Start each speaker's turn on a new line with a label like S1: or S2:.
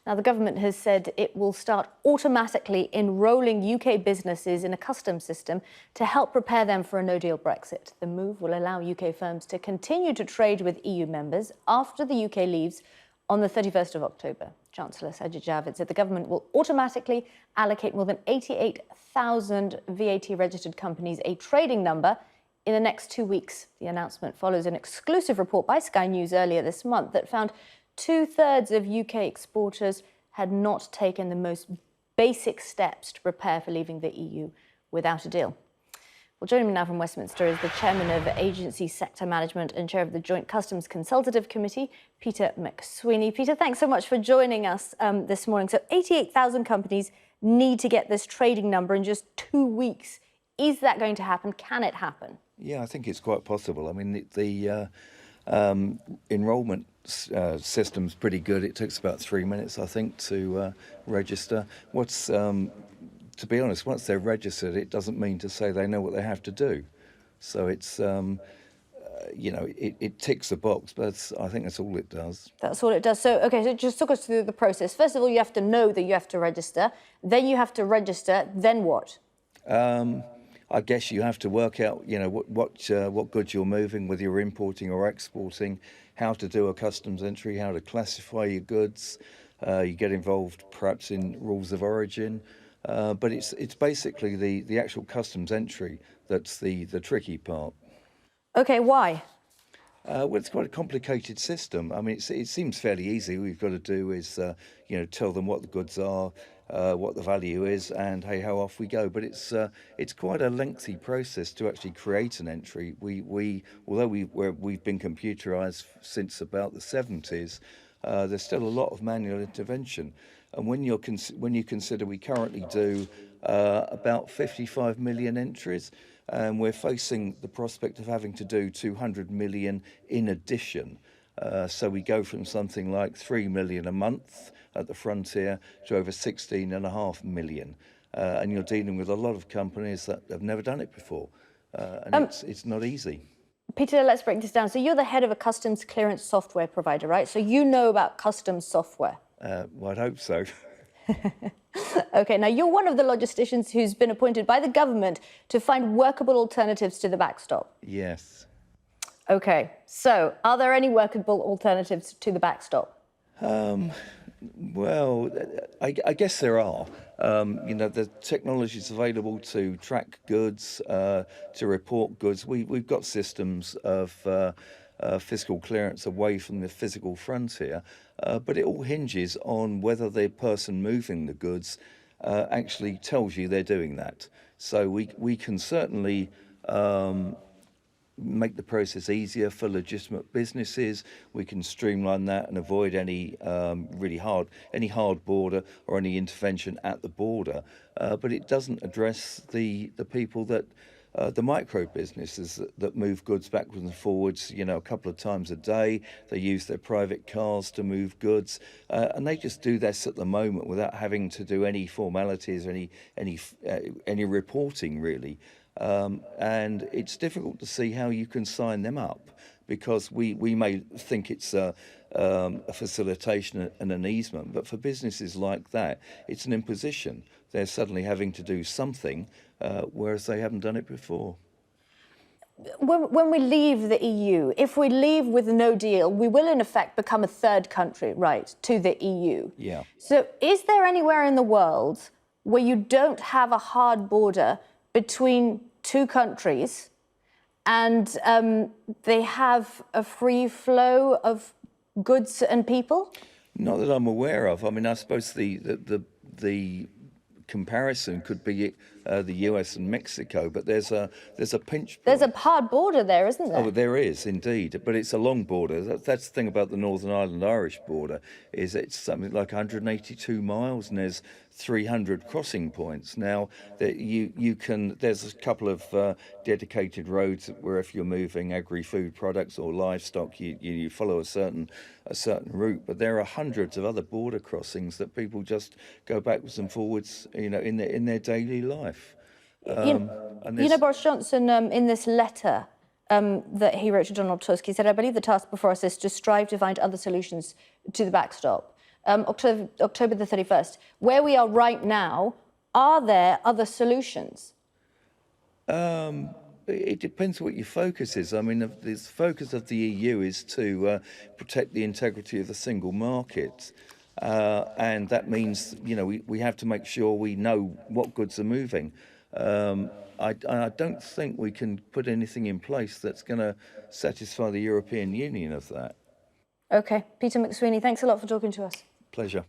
S1: Now, the government has said it will start automatically enrolling UK businesses in a customs system to help prepare them for a no-deal Brexit. The move will allow UK firms to continue to trade with EU members after the UK leaves on the 31st of October. Chancellor Sajid Javid said the government will automatically allocate more than 88,000 VAT-registered companies a trading number in the next 2 weeks. The announcement follows an exclusive report by Sky News earlier this month that found two-thirds of UK exporters had not taken the most basic steps to prepare for leaving the EU without a deal. Well, joining me now from Westminster is the Chairman of Agency Sector Management and Chair of the Joint Customs Consultative Committee, Peter MacSwiney. Peter, thanks so much for joining us this morning. So 88,000 companies need to get this trading number in just 2 weeks. Is that going to happen? Can it happen?
S2: Yeah, I think it's quite possible. I mean, the enrolment system's pretty good. It takes about 3 minutes, I think, to register. To be honest, once they're registered, it doesn't mean to say they know what they have to do. So it's, it ticks a box, but I think that's all it does. That's
S1: all it does. So, OK, so just talk us through the process. First of all, you have to know that you have to register. Then you have to register. Then what?
S2: I guess you have to work out, what goods you're moving, whether you're importing or exporting, how to do a customs entry, how to classify your goods. You get involved perhaps in rules of origin. But it's basically the actual customs entry that's the tricky part.
S1: OK, why?
S2: Well, it's quite a complicated system. I mean, it seems fairly easy. All you've got to do is, tell them what the goods are, what the value is, and hey, how off we go. But it's quite a lengthy process to actually create an entry. Although we've been computerised since about the 70s, there's still a lot of manual intervention. And when you consider we currently do about 55 million entries, and we're facing the prospect of having to do 200 million in addition. So we go from something like 3 million a month at the frontier to over 16.5 million. And you're dealing with a lot of companies that have never done it before. And it's not easy.
S1: Peter, let's break this down. So you're the head of a customs clearance software provider, right? So you know about customs software.
S2: Well, I'd hope so.
S1: OK, now you're one of the logisticians who's been appointed by the government to find workable alternatives to the backstop.
S2: Yes.
S1: OK, so are there any workable alternatives to the backstop?
S2: Well, I guess there are. The technology is available to track goods, to report goods. We've got systems of fiscal clearance away from the physical frontier, but it all hinges on whether the person moving the goods actually tells you they're doing that. So we can certainly make the process easier for legitimate businesses. We can streamline that and avoid any hard border or any intervention at the border. But it doesn't address the people that the micro businesses that move goods backwards and forwards, a couple of times a day. They use their private cars to move goods, and they just do this at the moment without having to do any formalities or any reporting really. And it's difficult to see how you can sign them up, because we may think it's a facilitation and an easement, but for businesses like that, it's an imposition. They're suddenly having to do something, whereas they haven't done it before.
S1: When we leave the EU, if we leave with no deal, we will in effect become a third country, right, to the EU.
S2: Yeah.
S1: So is there anywhere in the world where you don't have a hard border between two countries and they have a free flow of goods and people?
S2: Not that I'm aware of. I mean, I suppose the comparison could be the US and Mexico, but there's a pinch point.
S1: There's a hard border there, isn't there?
S2: Oh, there is indeed, but it's a long border. That's the thing about the Northern Ireland Irish border, is it's something like 182 miles, and there's 300 crossing points. Now, there's a couple of dedicated roads where if you're moving agri-food products or livestock, you follow a certain route. But there are hundreds of other border crossings that people just go backwards and forwards, in their daily life.
S1: Boris Johnson, in this letter that he wrote to Donald Tusk, he said, "I believe the task before us is to strive to find other solutions to the backstop." October the 31st. Where we are right now, are there other solutions?
S2: It depends what your focus is. I mean, the focus of the EU is to protect the integrity of the single market. And that means, we have to make sure we know what goods are moving. I don't think we can put anything in place that's going to satisfy the European Union of that.
S1: OK. Peter MacSwiney, thanks a lot for talking to us.
S2: Pleasure.